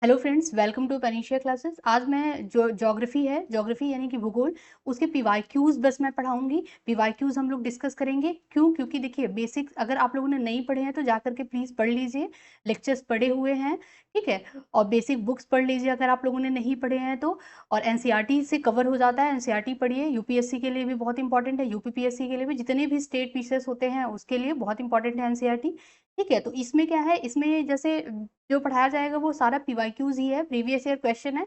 Hello friends, welcome to Panacea classes. आज मैं जो ज्योग्राफी यानी कि भूगोल, उसके पीवाईक्यूज बस मैं पढ़ाऊंगी। पीवाईक्यूज हम लोग डिस्कस करेंगे। क्यों? क्योंकि देखिए, बेसिक्स अगर आप लोगों ने नहीं पढ़े हैं तो जा करके प्लीज़ पढ़ लीजिए। लेक्चर्स पढ़े हुए हैं, ठीक है। और बेसिक बुक्स पढ़ लीजिए अगर आप लोगों ने नहीं पढ़े हैं तो। और एनसीईआरटी से कवर हो जाता है, एनसीईआरटी पढ़िए। यूपीएससी के लिए भी बहुत इंपॉर्टेंट है, यूपीपीएससी के लिए भी, जितने भी स्टेट पीसेस होते हैं उसके लिए बहुत इंपॉर्टेंट है एनसीईआरटी। ठीक है, तो इसमें क्या है, इसमें जैसे जो पढ़ाया जाएगा वो सारा पीवाईक्यूज ही है, प्रीवियस ईयर क्वेश्चन है,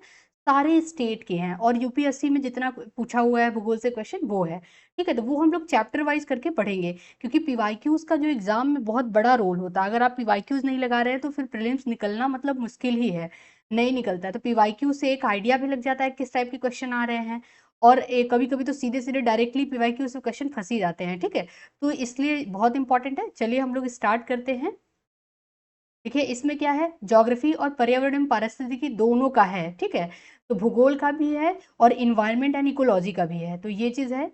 सारे स्टेट के हैं। और यूपीएससी में जितना पूछा हुआ है भूगोल से क्वेश्चन वो है। ठीक है, तो वो हम लोग चैप्टर वाइज करके पढ़ेंगे, क्योंकि पीवाईक्यूज का जो एग्जाम में बहुत बड़ा रोल होता है। अगर आप पीवाईक्यूज नहीं लगा रहे हैं तो फिर प्रीलिम्स निकलना मतलब मुश्किल ही है, नहीं निकलता है। तो पीवाईक्यू से एक आइडिया भी लग जाता है किस टाइप के क्वेश्चन आ रहे हैं। और कभी कभी तो सीधे सीधे डायरेक्टली पीवाईक्यू से क्वेश्चन फंस ही जाते हैं। ठीक है, तो इसलिए बहुत इंपॉर्टेंट है। चलिए हम लोग स्टार्ट करते हैं। देखिए, इसमें क्या है, ज्योग्राफी और पर्यावरण एवं पारिस्थितिकी दोनों का है। ठीक है, तो भूगोल का भी है और इन्वायरमेंट एंड इकोलॉजी का भी है, तो ये चीज़ है।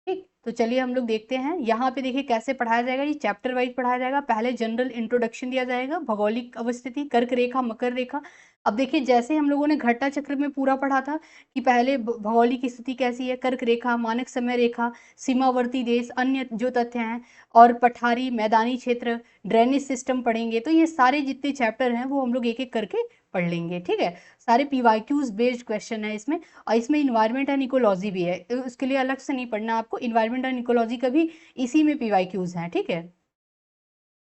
ठीक, तो चलिए हम लोग देखते हैं। यहाँ पे देखिए कैसे पढ़ाया जाएगा, ये चैप्टर वाइज पढ़ाया जाएगा। पहले जनरल इंट्रोडक्शन दिया जाएगा, भौगोलिक अवस्थिति, कर्क रेखा, मकर रेखा। अब देखिए, जैसे हम लोगों ने घटा चक्र में पूरा पढ़ा था कि पहले भौगोलिक स्थिति कैसी है, कर्क रेखा, मानक समय रेखा, सीमावर्ती देश, अन्य जो तथ्य हैं, और पठारी मैदानी क्षेत्र, ड्रेनेज सिस्टम पढ़ेंगे। तो ये सारे जितने चैप्टर हैं वो हम लोग एक एक करके पढ़ लेंगे। ठीक है, सारे पीवाईक्यूज बेस्ड क्वेश्चन है इसमें। और इसमें इन्वायरमेंट एंड इकोलॉजी भी है, तो उसके लिए अलग से नहीं पढ़ना आपको। इन्वायरमेंट एंड इकोलॉजी का भी इसी में पीवाईक्यूज हैं। ठीक है,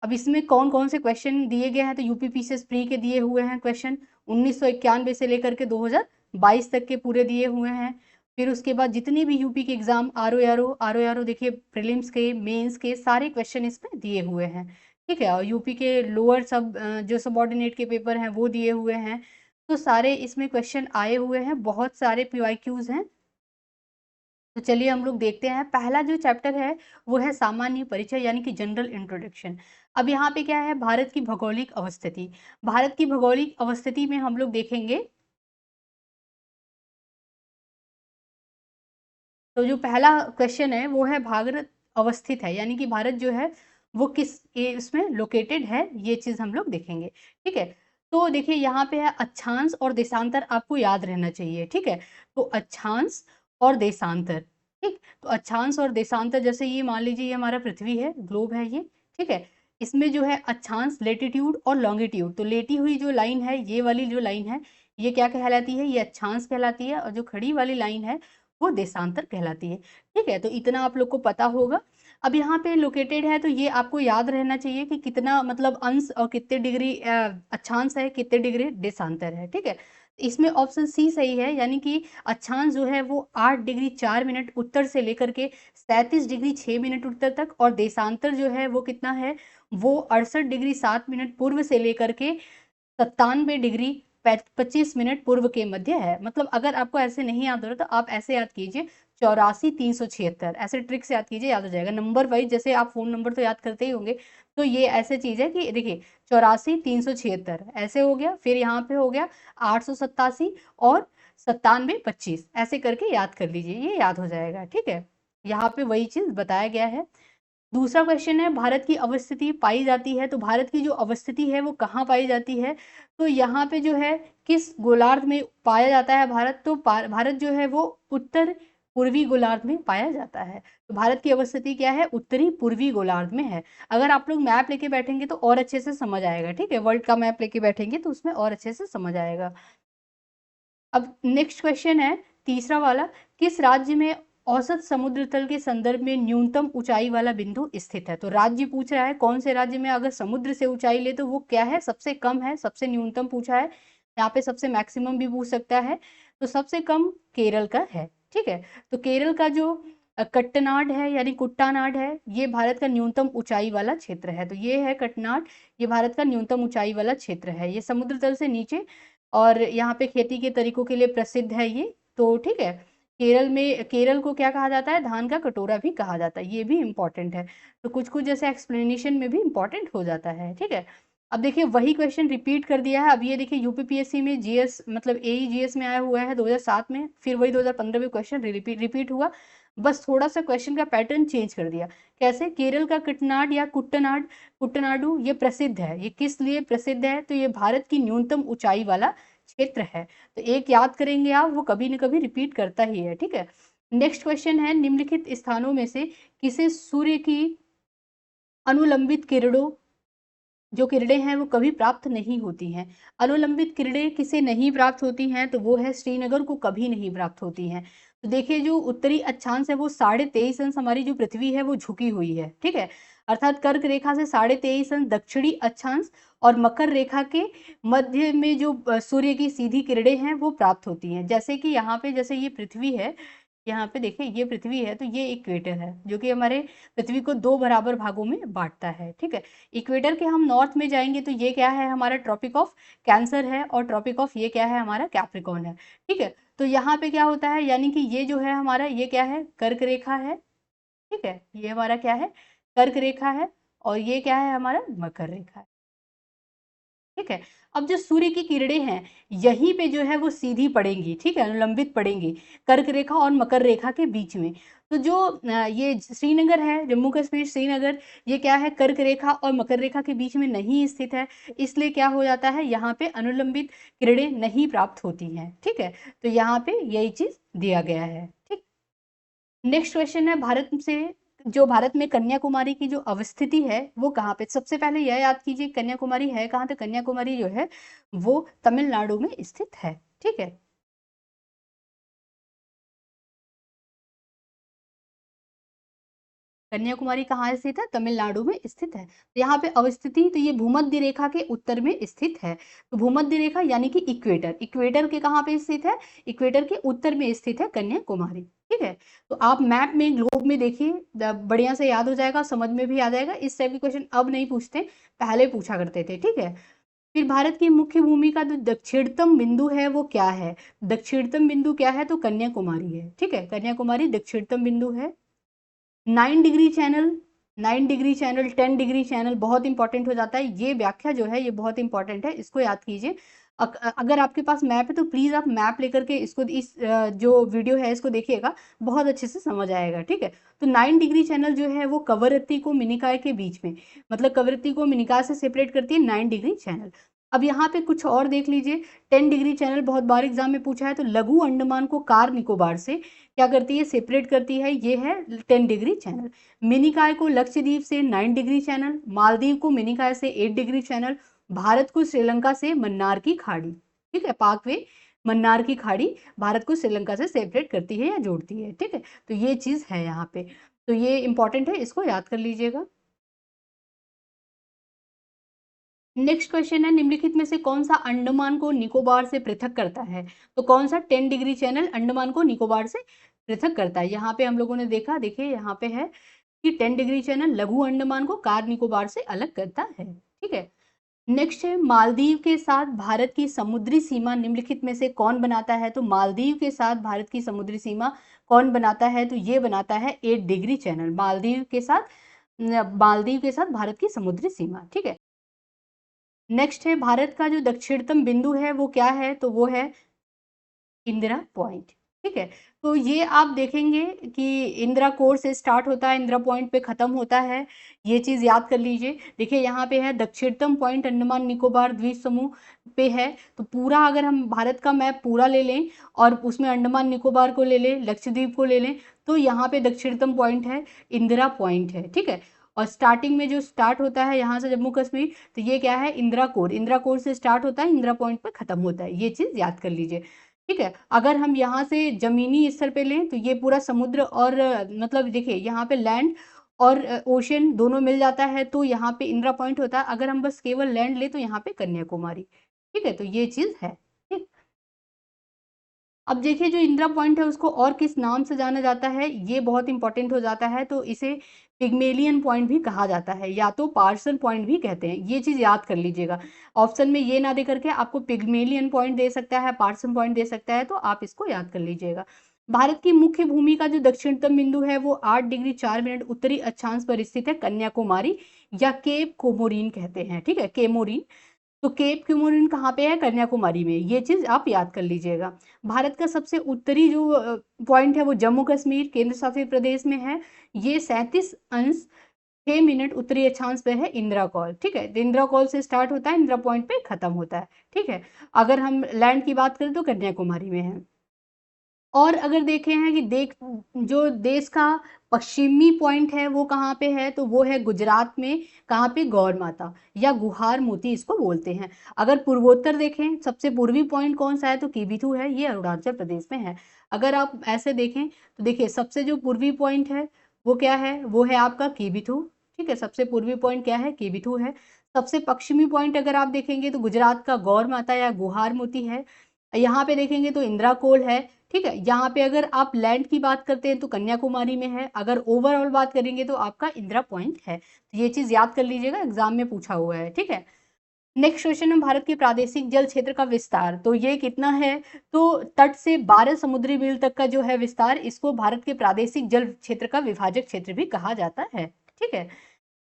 अब इसमें कौन कौन से क्वेश्चन दिए गए हैं, तो यूपीपीसीएस प्री के दिए हुए हैं क्वेश्चन, 1991 से लेकर के 2022 तक के पूरे दिए हुए हैं। फिर उसके बाद जितने भी यूपी के एग्जाम, आर ओ देखिए, प्रीलिम्स के, मेंस के सारे क्वेश्चन इसमें दिए हुए हैं। ठीक है, और यूपी के लोअर सब जो सबऑर्डिनेट के पेपर हैं वो दिए हुए हैं। तो सारे इसमें क्वेश्चन आए हुए हैं, बहुत सारे पीवाईक्यूज हैं। तो चलिए हम लोग देखते हैं। पहला जो चैप्टर है वो है सामान्य परिचय यानी कि जनरल इंट्रोडक्शन। अब यहाँ पे क्या है, भारत की भौगोलिक अवस्थिति। भारत की भौगोलिक अवस्थिति में हम लोग देखेंगे, तो जो पहला क्वेश्चन है वो है भारत अवस्थित है, यानी कि भारत जो है वो किस उसमें लोकेटेड है, ये चीज हम लोग देखेंगे। ठीक है, तो देखिए यहाँ पे है अक्षांश और देशांतर, आपको याद रहना चाहिए। ठीक है, तो अक्षांश और देशांतर। ठीक, तो अक्षांश और देशांतर, जैसे ये मान लीजिए ये हमारा पृथ्वी है, ग्लोब है ये। ठीक है, इसमें जो है अक्षांश लेटीट्यूड और लॉन्गिट्यूड, तो लेटी हुई जो लाइन है, ये वाली जो लाइन है, ये क्या कहलाती है, ये अक्षांश कहलाती है। और जो खड़ी वाली लाइन है वो देशांतर कहलाती है। ठीक है, तो इतना आप लोग को पता होगा। अब यहाँ पे लोकेटेड है तो ये आपको याद रहना चाहिए कि कितना मतलब अंश और कितने डिग्री अक्षांश है, कितने डिग्री देशांतर है। ठीक है, इसमें ऑप्शन सी सही है, यानी कि अक्षांश जो है वो 8 डिग्री 4 मिनट उत्तर से लेकर के 37 डिग्री 6 मिनट उत्तर तक, और देशांतर जो है वो कितना है, वो 68 डिग्री 7 मिनट पूर्व से लेकर के 97 डिग्री 25 मिनट पूर्व के मध्य है। मतलब अगर आपको ऐसे नहीं याद हो रहा तो आप ऐसे याद कीजिए, 84 376, ऐसे ट्रिक से याद कीजिए, याद हो जाएगा नंबर वाइज। जैसे आप फोन नंबर तो याद करते ही होंगे, तो ये ऐसे चीज है कि देखिए 84 376 ऐसे हो गया, फिर यहाँ पे हो गया 887 और 97 25, ऐसे करके याद कर लीजिए, ये याद हो जाएगा। ठीक है, यहाँ पे वही चीज बताया गया है। दूसरा क्वेश्चन है, भारत की अवस्थिति पाई जाती है, तो भारत की जो अवस्थिति है वो कहाँ पाई जाती है, तो यहाँ पे जो है किस गोलार्ध में पाया जाता है भारत, तो भारत जो है वो उत्तर पूर्वी गोलार्ध में पाया जाता है। तो भारत की अवस्थिति क्या है, उत्तरी पूर्वी गोलार्ध में है। अगर आप लोग मैप लेके बैठेंगे तो और अच्छे से समझ आएगा। ठीक है, वर्ल्ड का मैप लेके बैठेंगे तो उसमें और अच्छे से समझ आएगा। अब नेक्स्ट क्वेश्चन है तीसरा वाला, किस राज्य में औसत समुद्र तल के संदर्भ में न्यूनतम ऊंचाई वाला बिंदु स्थित है। तो राज्य पूछ रहा है, कौन से राज्य में अगर समुद्र से ऊंचाई ले तो वो क्या है, सबसे कम है, सबसे न्यूनतम पूछा है। यहाँ पे सबसे मैक्सिमम भी पूछ सकता है, तो सबसे कम केरल का है। ठीक है, तो केरल का जो कट्टनाड है यानी कुट्टानाड है, ये भारत का न्यूनतम ऊंचाई वाला क्षेत्र है। तो ये है कट्टनाड, ये भारत का न्यूनतम ऊंचाई वाला क्षेत्र है, ये समुद्र तल से नीचे, और यहाँ पे खेती के तरीकों के लिए प्रसिद्ध है ये। तो ठीक है, केरल में, केरल को क्या कहा जाता है, धान का कटोरा भी कहा जाता है, ये भी इंपॉर्टेंट है। तो कुछ कुछ जैसे एक्सप्लेनेशन में भी इंपॉर्टेंट हो जाता है। ठीक है, अब देखिए वही क्वेश्चन रिपीट कर दिया है। अब ये देखिए यूपीपीएससी में जीएस मतलब एई जीएस में आया हुआ है 2007 में, फिर वही 2015 में क्वेश्चन रिपीट हुआ, बस थोड़ा सा क्वेश्चन का पैटर्न चेंज कर दिया। कैसे? केरल का कुटनाड या कुट्टनाड कुट्टनाडु ये प्रसिद्ध है। ये किस लिए प्रसिद्ध है? तो ये भारत की न्यूनतम ऊंचाई वाला क्षेत्र है। तो एक याद करेंगे आप, वो कभी न कभी रिपीट करता ही है। ठीक है, नेक्स्ट क्वेश्चन है, निम्नलिखित स्थानों में से किसे सूर्य की अनुलंबित किरणों जो किरणें हैं वो कभी प्राप्त नहीं होती हैं? अनुलंबित किरणें किसे नहीं प्राप्त होती हैं? तो वो है श्रीनगर को कभी नहीं प्राप्त होती हैं। तो देखिए जो उत्तरी अक्षांश है वो 23.5 अंश हमारी जो पृथ्वी है वो झुकी हुई है। ठीक है, अर्थात कर्क रेखा से 23.5 अंश दक्षिणी अक्षांश और मकर रेखा के मध्य में जो सूर्य की सीधी किरणें हैं वो प्राप्त होती हैं। जैसे कि यहाँ पे जैसे ये पृथ्वी है, यहाँ पे देखिए ये पृथ्वी है, तो ये इक्वेटर है जो कि हमारे पृथ्वी को 2 बराबर भागों में बांटता है। ठीक है, इक्वेटर के हम नॉर्थ में जाएंगे तो ये क्या है? हमारा ट्रॉपिक ऑफ कैंसर है, और ट्रॉपिक ऑफ ये क्या है? हमारा कैप्रिकॉर्न है। ठीक है, तो यहाँ पे क्या होता है, यानी कि ये जो है हमारा ये क्या है? कर्क रेखा है। ठीक है, ये हमारा क्या है? कर्क रेखा है, और ये क्या है? हमारा मकर रेखा है। ठीक है, अब जो सूर्य की किरणें हैं यहीं पे जो है वो सीधी पड़ेंगी। ठीक है, अनुलंबित पड़ेंगी कर्क रेखा और मकर रेखा के बीच में। तो जो ये श्रीनगर है, जम्मू कश्मीर श्रीनगर, ये क्या है? कर्क रेखा और मकर रेखा के बीच में नहीं स्थित है, इसलिए क्या हो जाता है? यहाँ पे अनुलंबित किरणें नहीं प्राप्त होती हैं। ठीक है, तो यहाँ पे यही चीज दिया गया है। ठीक, नेक्स्ट क्वेश्चन है, भारत में कन्याकुमारी की जो अवस्थिति है वो कहाँ पे? सबसे पहले यह याद कीजिए कन्याकुमारी है कहाँ? तो कन्याकुमारी जो है वो तमिलनाडु में स्थित है। ठीक है, कन्याकुमारी कहाँ स्थित है? तमिलनाडु में स्थित है। तो यहाँ पे अवस्थिति, तो ये भूमध्य रेखा के उत्तर में स्थित है। तो भूमध्य रेखा यानी कि इक्वेटर, इक्वेटर के कहाँ पे स्थित है? इक्वेटर के उत्तर में स्थित है कन्याकुमारी। ठीक है, तो आप मैप में ग्लोब में देखिए, बढ़िया से याद हो जाएगा, समझ में भी आ जाएगा। इस टाइप के क्वेश्चन अब नहीं पूछते, पहले पूछा करते थे। ठीक है, फिर भारत की मुख्य भूमि का जो दक्षिणतम बिंदु है वो क्या है? दक्षिणतम बिंदु क्या है? तो कन्याकुमारी है। ठीक है, कन्याकुमारी दक्षिणतम बिंदु है। 9 degree channel, 9 degree channel, 10 degree channel बहुत इंपॉर्टेंट हो जाता है। ये व्याख्या जो है ये बहुत इंपॉर्टेंट है, इसको याद कीजिए। अगर आपके पास मैप है तो प्लीज आप मैप लेकर के इसको इस जो वीडियो है इसको देखिएगा, बहुत अच्छे से समझ आएगा। ठीक है, तो 9 डिग्री चैनल जो है वो कवरत्ती को मिनिकाय के बीच में, मतलब कवरत्ती को मिनिकाय से सेपरेट करती है 9 डिग्री चैनल। अब यहाँ पे कुछ और देख लीजिए, 10 डिग्री चैनल बहुत बार एग्जाम में पूछा है। तो लघु अंडमान को कार निकोबार से क्या करती है? सेपरेट करती है, ये है 10 डिग्री चैनल। मिनिकाय को लक्षद्वीप से 9 डिग्री चैनल, मालदीव को मिनिकाय से 8 डिग्री चैनल, भारत को श्रीलंका से मन्नार की खाड़ी। ठीक है, पाकवे मन्नार की खाड़ी भारत को श्रीलंका से सेपरेट करती है या जोड़ती है। ठीक है, तो ये चीज है यहाँ पे, तो ये इंपॉर्टेंट है, इसको याद कर लीजिएगा। नेक्स्ट क्वेश्चन है, निम्नलिखित में से कौन सा अंडमान को निकोबार से पृथक करता है? तो कौन सा 10 डिग्री चैनल अंडमान को निकोबार से पृथक करता है? यहाँ पे हम लोगों ने देखा, देखिए यहाँ पे है कि 10 डिग्री चैनल लघु अंडमान को कार निकोबार से अलग करता है। ठीक है, नेक्स्ट है, मालदीव के साथ भारत की समुद्री सीमा निम्नलिखित में से कौन बनाता है? तो मालदीव के साथ भारत की समुद्री सीमा कौन बनाता है? तो ये बनाता है 8 डिग्री चैनल, मालदीव के साथ भारत की समुद्री सीमा। ठीक है, नेक्स्ट है, भारत का जो दक्षिणतम बिंदु है वो क्या है? तो वो है इंदिरा पॉइंट। ठीक है, तो ये आप देखेंगे कि इंदिरा कोर से स्टार्ट होता है, इंदिरा पॉइंट पे खत्म होता है, ये चीज याद कर लीजिए। देखिए यहाँ पे है दक्षिणतम पॉइंट अंडमान निकोबार द्वीप समूह पे है। तो पूरा अगर हम भारत का मैप पूरा ले लें और उसमें अंडमान निकोबार को ले लें, लक्षद्वीप को ले लें, तो यहाँ पे दक्षिणतम पॉइंट है, इंदिरा पॉइंट है। ठीक है, और स्टार्टिंग में जो स्टार्ट होता है यहाँ से जम्मू कश्मीर, तो ये क्या है? इंदिरा कोर, इंदिरा कोर से स्टार्ट होता है, इंदिरा पॉइंट पे खत्म होता है, ये चीज याद कर लीजिए। ठीक है, अगर हम यहाँ से जमीनी स्तर पे लें तो ये पूरा समुद्र और मतलब देखिए यहाँ पे लैंड और ओशियन दोनों मिल जाता है, तो यहाँ पे इंदिरा पॉइंट होता है। अगर हम बस केवल लैंड ले तो यहाँ पे कन्याकुमारी। ठीक है, तो ये चीज है। ठीक, अब देखिए जो इंदिरा पॉइंट है उसको और किस नाम से जाना जाता है, ये बहुत इंपॉर्टेंट हो जाता है। तो इसे पिग्मेलियन पॉइंट भी कहा जाता है, या तो पार्सल पॉइंट भी कहते हैं, ये चीज याद कर लीजिएगा। ऑप्शन में ये ना दे करके आपको पिग्मेलियन पॉइंट दे सकता है, पार्सल पॉइंट दे सकता है, तो आप इसको याद कर लीजिएगा। भारत की मुख्य भूमि का जो दक्षिणतम बिंदु है वो 8 डिग्री 4 मिनट उत्तरी अक्षांश पर स्थित है, कन्याकुमारी या केप कोमोरिन कहते हैं, ठीक है, केमोरिन। तो केप कोमोरिन कहाँ पे है? कन्याकुमारी में। ये चीज आप याद कर लीजिएगा। भारत का सबसे उत्तरी जो पॉइंट है वो जम्मू कश्मीर केंद्र शासित प्रदेश में है। ये 37 अंश 6 मिनट उत्तरी अक्षांश पे है, इंदिरा कॉल, ठीक है। तो इंदिरा कॉल से स्टार्ट होता है, इंदिरा पॉइंट पे खत्म होता है, ठीक है। अगर हम लैंड की बात करें तो कन्याकुमारी में है। और अगर देखें हैं कि जो देश का पश्चिमी पॉइंट है वो कहाँ पे है, तो वो है गुजरात में। कहाँ पे? गौर माता या गुहार मोती इसको बोलते हैं। अगर पूर्वोत्तर देखें, सबसे पूर्वी पॉइंट कौन सा है, तो कीबिथु है, ये अरुणाचल प्रदेश में है। अगर आप ऐसे देखें तो देखिए सबसे जो पूर्वी पॉइंट है वो क्या है, वो है आपका कीबिथु, ठीक है। सबसे पूर्वी पॉइंट क्या है? कीबिथु है। सबसे पश्चिमी पॉइंट अगर आप देखेंगे तो गुजरात का गौर माता या गुहार मोती है। यहाँ पे देखेंगे तो इंदिरा कोल है, ठीक है। यहाँ पे अगर आप लैंड की बात करते हैं तो कन्याकुमारी में है। अगर ओवरऑल बात करेंगे तो आपका इंदिरा पॉइंट है। तो ये चीज याद कर लीजिएगा, एग्जाम में पूछा हुआ है, ठीक है। नेक्स्ट क्वेश्चन है भारत के प्रादेशिक जल क्षेत्र का विस्तार। तो ये कितना है? तो तट से 12 समुद्री मील तक का जो है विस्तार, इसको भारत के प्रादेशिक जल क्षेत्र का विभाजक क्षेत्र भी कहा जाता है, ठीक है।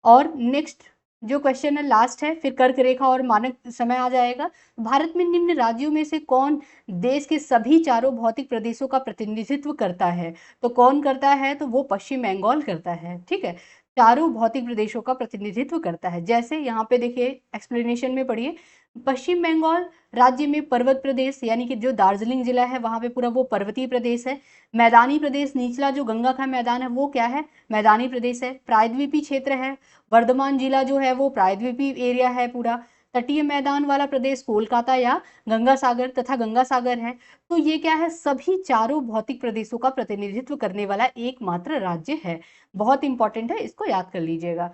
और नेक्स्ट जो क्वेश्चन है लास्ट है, फिर कर्क रेखा और मानक समय आ जाएगा। भारत में निम्न राज्यों में से कौन देश के सभी चारों भौतिक प्रदेशों का प्रतिनिधित्व करता है? तो कौन करता है? तो वो पश्चिम बंगाल करता है, ठीक है। चारों भौतिक प्रदेशों का प्रतिनिधित्व करता है। जैसे यहाँ पे देखिए एक्सप्लेनेशन में पढ़िए, पश्चिम बंगाल राज्य में पर्वत प्रदेश यानी कि जो दार्जिलिंग जिला है वहां पे पूरा वो पर्वतीय प्रदेश है। मैदानी प्रदेश निचला जो गंगा का मैदान है वो क्या है? मैदानी प्रदेश है। प्रायद्वीपीय क्षेत्र है, वर्धमान जिला जो है वो प्रायद्वीपीय एरिया है पूरा। तटीय मैदान वाला प्रदेश कोलकाता या गंगा सागर तथा गंगा सागर है। तो ये क्या है? सभी चारों भौतिक प्रदेशों का प्रतिनिधित्व करने वाला एकमात्र राज्य है। बहुत इंपॉर्टेंट है, इसको याद कर लीजिएगा।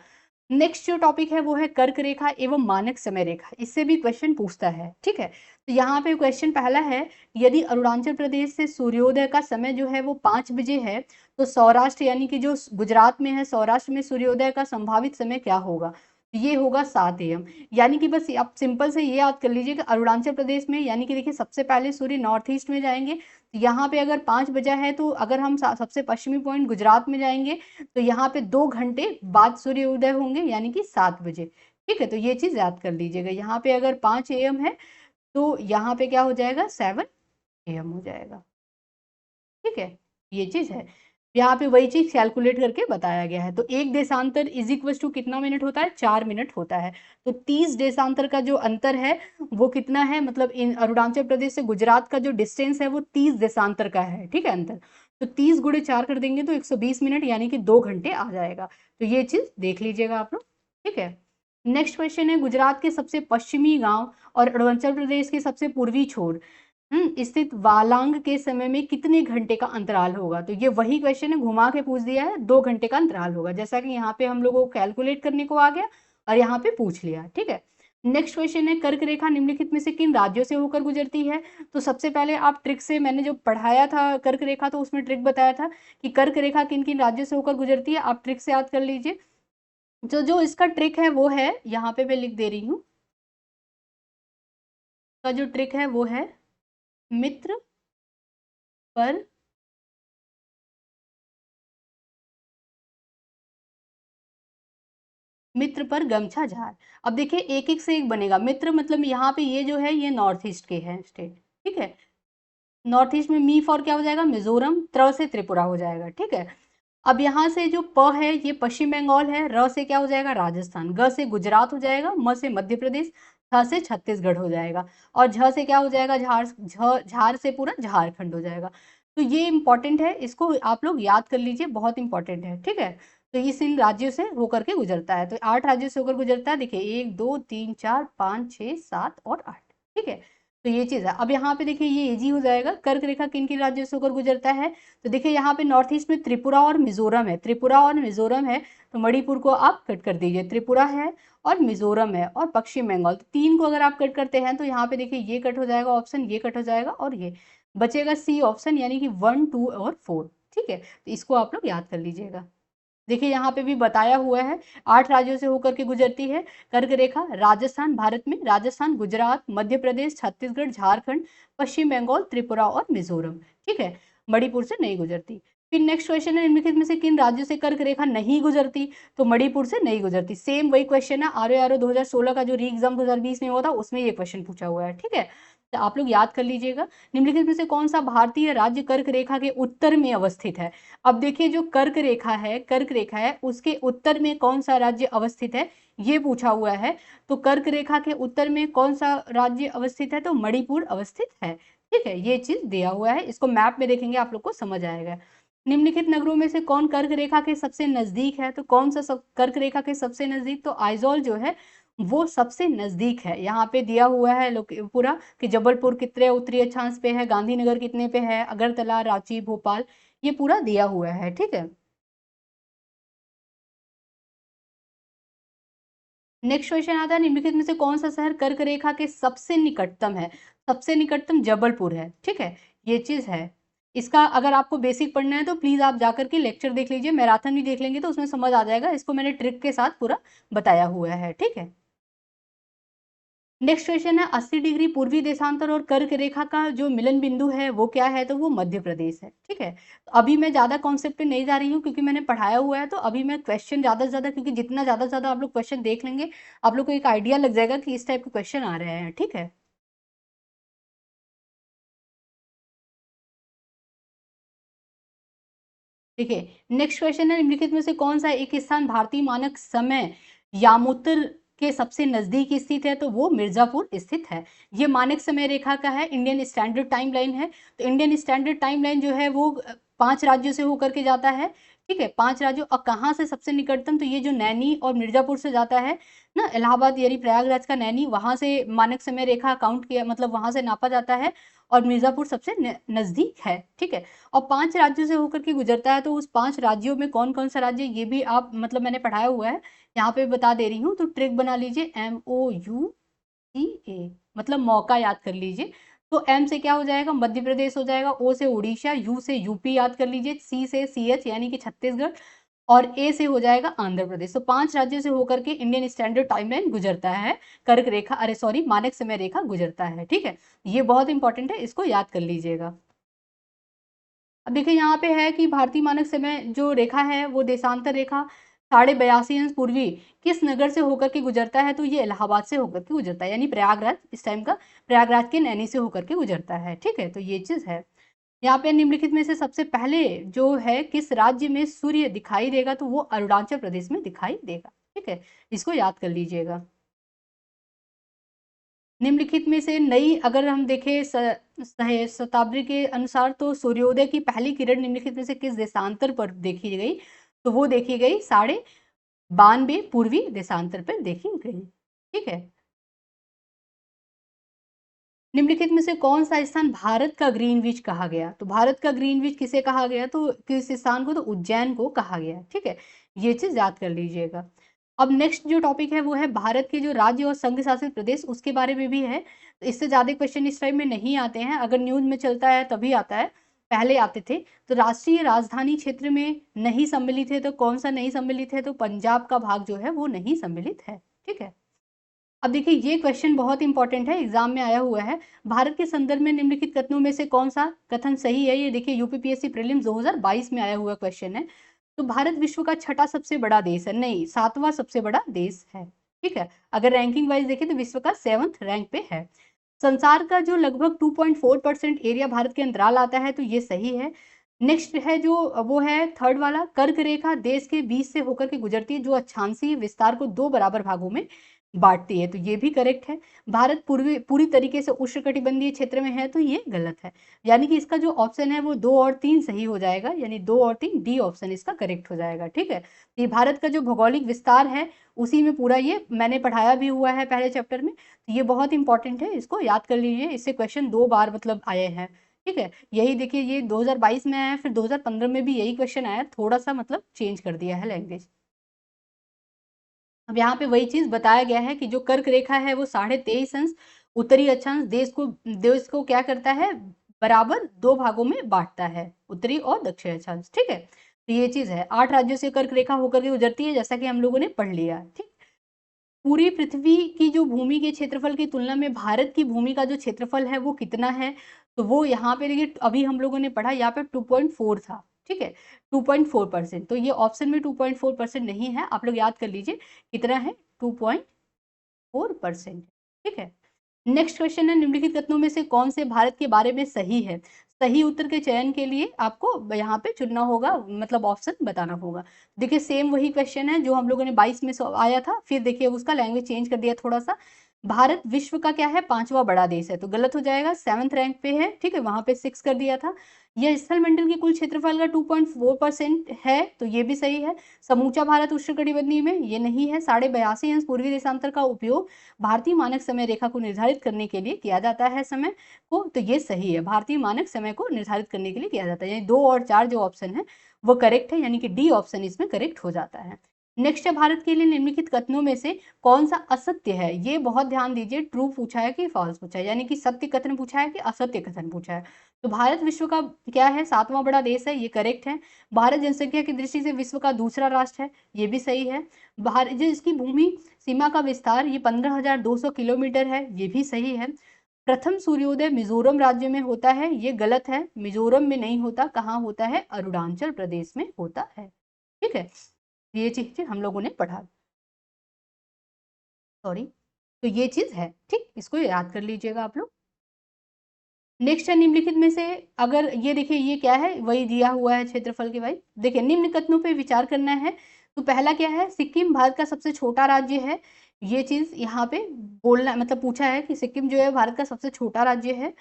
नेक्स्ट जो टॉपिक है वो है कर्क रेखा एवं मानक समय रेखा। इससे भी क्वेश्चन पूछता है, ठीक है। तो यहाँ पे क्वेश्चन पहला है, यदि अरुणाचल प्रदेश से सूर्योदय का समय जो है वो 5 बजे है, तो सौराष्ट्र यानी कि जो गुजरात में है, सौराष्ट्र में सूर्योदय का संभावित समय क्या होगा? ये होगा 7 AM। यानी कि बस आप सिंपल से ये याद कर लीजिए कि अरुणाचल प्रदेश में यानी कि देखिए सबसे पहले सूर्य नॉर्थ ईस्ट में जाएंगे। तो यहाँ पे अगर 5 बजा है तो अगर हम सबसे पश्चिमी पॉइंट गुजरात में जाएंगे तो यहाँ पे 2 घंटे बाद सूर्य उदय होंगे यानी कि 7 बजे, ठीक है। तो ये चीज याद कर लीजिएगा। यहाँ पे अगर 5 AM है तो यहाँ पे क्या हो जाएगा? 7 AM हो जाएगा, ठीक है। ये चीज है, यहाँ पे वही चीज कैलकुलेट करके बताया गया है। तो एक देशांतर इज इक्वल टू कितना मिनट होता है? 4 मिनट होता है। तो 30 देशांतर का जो अंतर है वो कितना है? मतलब इन अरुणाचल प्रदेश से गुजरात का जो डिस्टेंस है वो 30 देशांतर का है, ठीक है, अंतर। तो 30 × 4 कर देंगे तो 120 मिनट यानी कि 2 घंटे आ जाएगा। तो ये चीज देख लीजिएगा आप लोग, ठीक है। नेक्स्ट क्वेश्चन है, गुजरात के सबसे पश्चिमी गांव और अरुणाचल प्रदेश के सबसे पूर्वी छोर स्थित वालांग के समय में कितने घंटे का अंतराल होगा? तो ये वही क्वेश्चन है, घुमा के पूछ दिया है, 2 घंटे का अंतराल होगा। जैसा कि यहाँ पे हम लोगों को कैलकुलेट करने को आ गया और यहाँ पे पूछ लिया, ठीक है। नेक्स्ट क्वेश्चन है, कर्क रेखा निम्नलिखित में से किन राज्यों से होकर गुजरती है? तो सबसे पहले आप ट्रिक से, मैंने जो पढ़ाया था कर्क रेखा तो उसमें ट्रिक बताया था कि कर्क रेखा किन किन राज्यों से होकर गुजरती है, आप ट्रिक से याद कर लीजिए। जो जो इसका ट्रिक है वो है, यहाँ पे मैं लिख दे रही हूँ, का जो ट्रिक है वो है मित्र पर मित्र पर गमछा झार। अब देखिए एक एक से एक बनेगा। मित्र मतलब यहाँ पे ये जो है ये नॉर्थ ईस्ट के हैं स्टेट, ठीक है। नॉर्थ ईस्ट में मी फॉर क्या हो जाएगा? मिजोरम। त्र से त्रिपुरा हो जाएगा, ठीक है। अब यहाँ से जो प है ये पश्चिम बंगाल है। र से क्या हो जाएगा? राजस्थान। ग से गुजरात हो जाएगा। म से मध्य प्रदेश। छ से छत्तीसगढ़ हो जाएगा। और झ से क्या हो जाएगा? झार से पूरा झारखंड हो जाएगा। तो ये इंपॉर्टेंट है, इसको आप लोग याद कर लीजिए, बहुत इंपॉर्टेंट है, ठीक है। तो इस इन राज्यों से होकर के गुजरता है। तो 8 राज्यों से होकर गुजरता है। देखिए 1 2 3 4 5 6 7 और 8, ठीक है। तो ये चीज है। अब यहाँ पे देखिए ये इजी हो जाएगा, कर्क रेखा किन किन राज्यों से होकर गुजरता है? तो देखिए यहाँ पे नॉर्थ ईस्ट में त्रिपुरा और मिजोरम है। त्रिपुरा और मिजोरम है, तो मणिपुर को आप कट कर दीजिए। त्रिपुरा है और मिजोरम है और पश्चिम बंगाल, तो 3 को अगर आप कट करते हैं तो यहाँ पे देखिए ये कट हो जाएगा ऑप्शन, ये कट हो जाएगा और ये बचेगा सी ऑप्शन, यानी कि 1 2 और 4, ठीक है। तो इसको आप लोग याद कर लीजिएगा। देखिए यहाँ पे भी बताया हुआ है, 8 राज्यों से होकर के गुजरती है कर्क रेखा। राजस्थान, भारत में राजस्थान, गुजरात, मध्य प्रदेश, छत्तीसगढ़, झारखंड, पश्चिम बंगाल, त्रिपुरा और मिजोरम, ठीक है। मणिपुर से नहीं गुजरती। फिर नेक्स्ट क्वेश्चन है, निम्नलिखित में से किन राज्यों से कर्क रेखा नहीं गुजरती? तो मणिपुर से नहीं गुजरती। सेम वही क्वेश्चन है, आर 2016 का जो री एग्जाम 2020 में हुआ था उसमें ये क्वेश्चन पूछा हुआ है, ठीक है। तो आप लोग याद कर लीजिएगा। निम्नलिखित में से कौन सा भारतीय राज्य कर्क रेखा के उत्तर में अवस्थित है? अब देखिए, जो कर्क रेखा है उसके उत्तर में कौन सा राज्य अवस्थित है, ये पूछा हुआ है। तो कर्क रेखा के उत्तर में कौन सा राज्य अवस्थित है? तो मणिपुर अवस्थित है, ठीक है। ये चीज दिया हुआ है, इसको मैप में देखेंगे आप लोग को समझ आएगा। निम्नलिखित नगरों में से कौन कर्क रेखा के सबसे नजदीक है? तो कौन सा कर्क रेखा के सबसे नजदीक? तो आइजोल जो है वो सबसे नजदीक है। यहाँ पे दिया हुआ है पूरा कि जबलपुर कितने उत्तरी अक्षांश पे है, गांधीनगर कितने पे है, अगरतला, रांची, भोपाल, ये पूरा दिया हुआ है, ठीक है। नेक्स्ट क्वेश्चन आता है, निम्नलिखित में से कौन सा शहर कर्क रेखा के सबसे निकटतम है? सबसे निकटतम जबलपुर है, ठीक है। ये चीज है। इसका अगर आपको बेसिक पढ़ना है तो प्लीज आप जाकर के लेक्चर देख लीजिए, मैराथन भी देख लेंगे तो उसमें समझ आ जाएगा। इसको मैंने ट्रिक के साथ पूरा बताया हुआ है, ठीक है। नेक्स्ट क्वेश्चन है, 80 डिग्री पूर्वी देशांतर और कर्क रेखा का जो मिलन बिंदु है वो क्या है? तो वो मध्य प्रदेश है, ठीक है। तो अभी मैं ज्यादा कॉन्सेप्ट पे नहीं जा रही हूँ क्योंकि मैंने पढ़ाया हुआ है। तो अभी मैं क्वेश्चन ज्यादा से ज्यादा, क्योंकि जितना ज्यादा से ज्यादा आप लोग क्वेश्चन देख लेंगे आप लोग को एक आइडिया लग जाएगा कि इस टाइप के क्वेश्चन आ रहे हैं, ठीक है। देखिए, नेक्स्ट क्वेश्चन है, निम्नलिखित में से कौन सा एक स्थान भारतीय मानक समय यामोत्तर के सबसे नजदीक स्थित है? तो वो मिर्जापुर स्थित है। ये मानक समय रेखा का है, इंडियन स्टैंडर्ड टाइम लाइन है। तो इंडियन स्टैंडर्ड टाइम लाइन जो है वो 5 राज्यों से होकर के जाता है, ठीक है। 5 राज्यों, और कहाँ से सबसे निकटतम? तो ये जो नैनी और मिर्जापुर से जाता है ना, इलाहाबाद यानी प्रयागराज का नैनी, वहां से मानक समय रेखा काउंट किया, मतलब वहां से नापा जाता है। और मिर्जापुर सबसे नजदीक है, ठीक है। और 5 राज्यों से होकर के गुजरता है। तो उस 5 राज्यों में कौन कौन सा राज्य, ये भी आप मतलब मैंने पढ़ाया हुआ है, यहाँ पे बता दे रही हूँ। तो ट्रिक बना लीजिए, MOUCA, मतलब मौका याद कर लीजिए। तो M से क्या हो जाएगा? मध्य प्रदेश हो जाएगा। O से उड़ीसा, U से यूपी याद कर लीजिए, C से CH यानी कि छत्तीसगढ़, और A से हो जाएगा आंध्र प्रदेश। तो 5 राज्यों से होकर के इंडियन स्टैंडर्ड टाइमलाइन गुजरता है, कर्क रेखा, अरे सॉरी, मानक समय रेखा गुजरता है, ठीक है। ये बहुत इंपॉर्टेंट है, इसको याद कर लीजिएगा। अब देखिए, यहाँ पे है कि भारतीय मानक समय जो रेखा है वो देशांतर रेखा 82.5 अंश पूर्वी किस नगर से होकर के गुजरता है? तो ये इलाहाबाद से होकर के गुजरता है, यानी प्रयागराज, इस टाइम का प्रयागराज के नैनी से होकर के गुजरता है, ठीक है। तो ये चीज है। यहाँ पे निम्नलिखित में से सबसे पहले जो है किस राज्य में सूर्य दिखाई देगा? तो वो अरुणाचल प्रदेश में दिखाई देगा, ठीक है। इसको याद कर लीजिएगा। निम्नलिखित में से नई, अगर हम देखें शताब्दी के अनुसार, तो सूर्योदय की पहली किरण निम्नलिखित में से किस देशांतर पर देखी गई? तो वो देखी गई 92.5 पूर्वी देशांतर पर देखी गई, ठीक है। निम्नलिखित में से कौन सा स्थान भारत का ग्रीनविच कहा गया? तो भारत का ग्रीनविच किसे कहा गया? तो किस स्थान को? तो उज्जैन को कहा गया, ठीक है। ये चीज याद कर लीजिएगा। अब नेक्स्ट जो टॉपिक है वो है भारत के जो राज्य और संघ शासित प्रदेश, उसके बारे में भी है। तो इससे ज्यादा क्वेश्चन इस टाइम में नहीं आते हैं, अगर न्यूज में चलता है तभी आता है, पहले आते थे। तो राष्ट्रीय राजधानी क्षेत्र में नहीं सम्मिलित है, तो कौन सा नहीं सम्मिलित है? तो पंजाब का भाग जो है वो नहीं सम्मिलित है, ठीक है। अब देखिए, ये क्वेश्चन बहुत इंपॉर्टेंट है, एग्जाम में आया हुआ है। भारत के संदर्भ में निम्नलिखित कथनों में से कौन सा कथन सही है? ये देखिए, यूपीपीएससी प्रीलिम्स 2022 में आया हुआ क्वेश्चन है। तो भारत विश्व का छठा सबसे बड़ा देश है, नहीं, 7वां सबसे बड़ा देश है, ठीक है। अगर रैंकिंग वाइज देखें तो विश्व का 7th रैंक पे है। संसार का जो लगभग 2.4% एरिया भारत के अंतराल आता है, तो ये सही है। नेक्स्ट है जो, वो है थर्ड वाला, कर्क रेखा देश के बीच से होकर के गुजरती है, जो अक्षांशीय विस्तार को 2 बराबर भागों में बांटती है, तो ये भी करेक्ट है। भारत पूरी तरीके से उष्णकटिबंधीय क्षेत्र में है, तो ये गलत है। यानी कि इसका जो ऑप्शन है वो 2 और 3 सही हो जाएगा, यानी 2 और 3 डी ऑप्शन इसका करेक्ट हो जाएगा, ठीक है। ये भारत का जो भौगोलिक विस्तार है उसी में पूरा, ये मैंने पढ़ाया भी हुआ है पहले चैप्टर में। तो ये बहुत इंपॉर्टेंट है, इसको याद कर लीजिए, इससे क्वेश्चन 2 बार मतलब आए हैं, ठीक है। यही देखिए, ये 2022 में आया, फिर 2015 में भी यही क्वेश्चन आया, थोड़ा सा मतलब चेंज कर दिया है लैंग्वेज। अब यहाँ पे वही चीज बताया गया है कि जो कर्क रेखा है वो 23.5 अंश उत्तरी अक्षांश देश को क्या करता है? बराबर 2 भागों में बांटता है, उत्तरी और दक्षिण अक्षांश, ठीक है। तो ये चीज है, 8 राज्यों से कर्क रेखा होकर के गुजरती है, जैसा कि हम लोगों ने पढ़ लिया, ठीक। पूरी पृथ्वी की जो भूमि के क्षेत्रफल की तुलना में भारत की भूमि का जो क्षेत्रफल है वो कितना है? तो वो यहाँ पे देखिए अभी हम लोगों ने पढ़ा यहाँ पे 2.4 था, ठीक है, 2.4%। तो ये ऑप्शन में 2.4% नहीं है, आप लोग याद कर लीजिए कितना है, 2.4%। ठीक है। नेक्स्ट क्वेश्चन है, निम्नलिखित कथनों में से कौन से भारत के बारे में सही है? सही उत्तर के चयन के लिए आपको यहाँ पे चुनना होगा, मतलब ऑप्शन बताना होगा। देखिए सेम वही क्वेश्चन है जो हम लोगों ने 22 में आया था, फिर देखिए उसका लैंग्वेज चेंज कर दिया थोड़ा सा। भारत विश्व का क्या है, 5वां बड़ा देश है, तो गलत हो जाएगा, 7th रैंक पे है, ठीक है, वहां पे 6 कर दिया था। यह स्थल मंडल की कुल क्षेत्रफल का 2.4% है, तो ये भी सही है। समूचा भारत उष्णकटिबंधीय में, ये नहीं है। 82.5 अंश पूर्वी देशांतर का उपयोग भारतीय मानक समय रेखा को निर्धारित करने के लिए किया जाता है समय को, तो ये सही है, भारतीय मानक समय को निर्धारित करने के लिए किया जाता है, यानी 2 और 4 जो ऑप्शन है वो करेक्ट है, यानी कि डी ऑप्शन इसमें करेक्ट हो जाता है। नेक्स्ट है, भारत के लिए निम्नलिखित कथनों में से कौन सा असत्य है? ये बहुत ध्यान दीजिए, ट्रू पूछा है कि फॉल्स पूछा है, यानी कि सत्य कथन पूछा है कि असत्य कथन पूछा है। तो भारत विश्व का क्या है, 7वां बड़ा देश है, ये करेक्ट है। भारत जनसंख्या की दृष्टि से विश्व का दूसरा राष्ट्र है, ये भी सही है। भारत जो इसकी भूमि सीमा का विस्तार ये 15,200 किलोमीटर है, ये भी सही है। प्रथम सूर्योदय मिजोरम राज्य में होता है, ये गलत है, मिजोरम में नहीं होता, कहाँ होता है, अरुणाचल प्रदेश में होता है। ठीक है, ये चीज हम लोगों ने पढ़ा, सॉरी, तो ये चीज है, ठीक, इसको याद कर लीजिएगा आप लोग। नेक्स्ट है, निम्नलिखित में से अगर ये देखिए ये क्या है, वही दिया हुआ है क्षेत्रफल के भाई, देखिए निम्न कथनों पे विचार करना है। तो पहला क्या है, सिक्किम भारत का सबसे छोटा राज्य है, ये चीज यहाँ पे बोलना, मतलब पूछा है कि सिक्किम जो है भारत का सबसे छोटा राज्य है।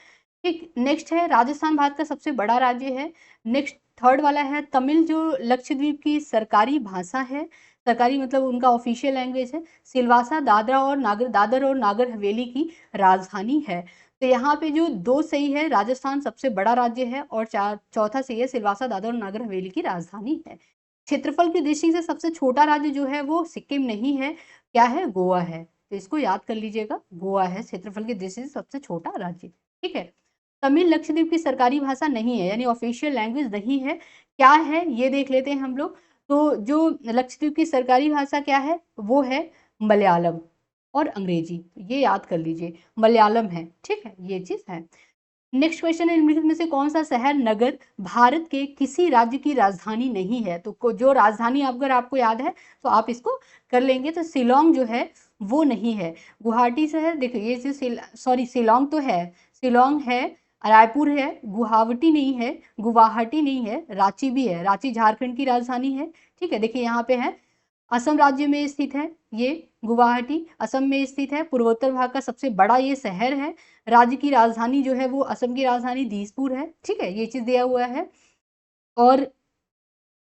ठीक, नेक्स्ट है, राजस्थान भारत का सबसे बड़ा राज्य है। नेक्स्ट थर्ड वाला है, तमिल जो लक्षद्वीप की सरकारी भाषा है, सरकारी मतलब उनका ऑफिशियल लैंग्वेज है। सिलवासा दादर और नागर हवेली की राजधानी है। तो यहाँ पे जो 2 सही है, राजस्थान सबसे बड़ा राज्य है, और चौथा सही है, सिलवासा दादर और नागर हवेली की राजधानी है। क्षेत्रफल की दृष्टि से सबसे छोटा राज्य जो है वो सिक्किम नहीं है, क्या है, गोवा है, तो इसको याद कर लीजिएगा, गोवा है क्षेत्रफल की दृष्टि से सबसे छोटा राज्य। ठीक है, तमिल लक्षद्वीप की सरकारी भाषा नहीं है, यानी ऑफिशियल लैंग्वेज नहीं है, क्या है ये देख लेते हैं हम लोग। तो जो लक्षद्वीप की सरकारी भाषा क्या है, वो है मलयालम और अंग्रेजी, ये याद कर लीजिए, मलयालम है, ठीक है, ये चीज है। नेक्स्ट क्वेश्चन है, निम्नलिखित में से कौन सा शहर नगर भारत के किसी राज्य की राजधानी नहीं है? तो जो राजधानी अगर आपको याद है तो आप इसको कर लेंगे, तो शिलोंग जो है वो नहीं है। गुवाहाटी शहर, देखिए ये जो सॉरी शिलोंग तो है, शिलोंग है, रायपुर है, गुवाहाटी नहीं है, गुवाहाटी नहीं है, रांची भी है, रांची झारखंड की राजधानी है। ठीक है, देखिए यहाँ पे है, असम राज्य में स्थित है ये गुवाहाटी, असम में स्थित है, पूर्वोत्तर भाग का सबसे बड़ा ये शहर है। राज्य की राजधानी जो है वो असम की राजधानी दिसपुर है, ठीक है, ये चीज दिया हुआ है। और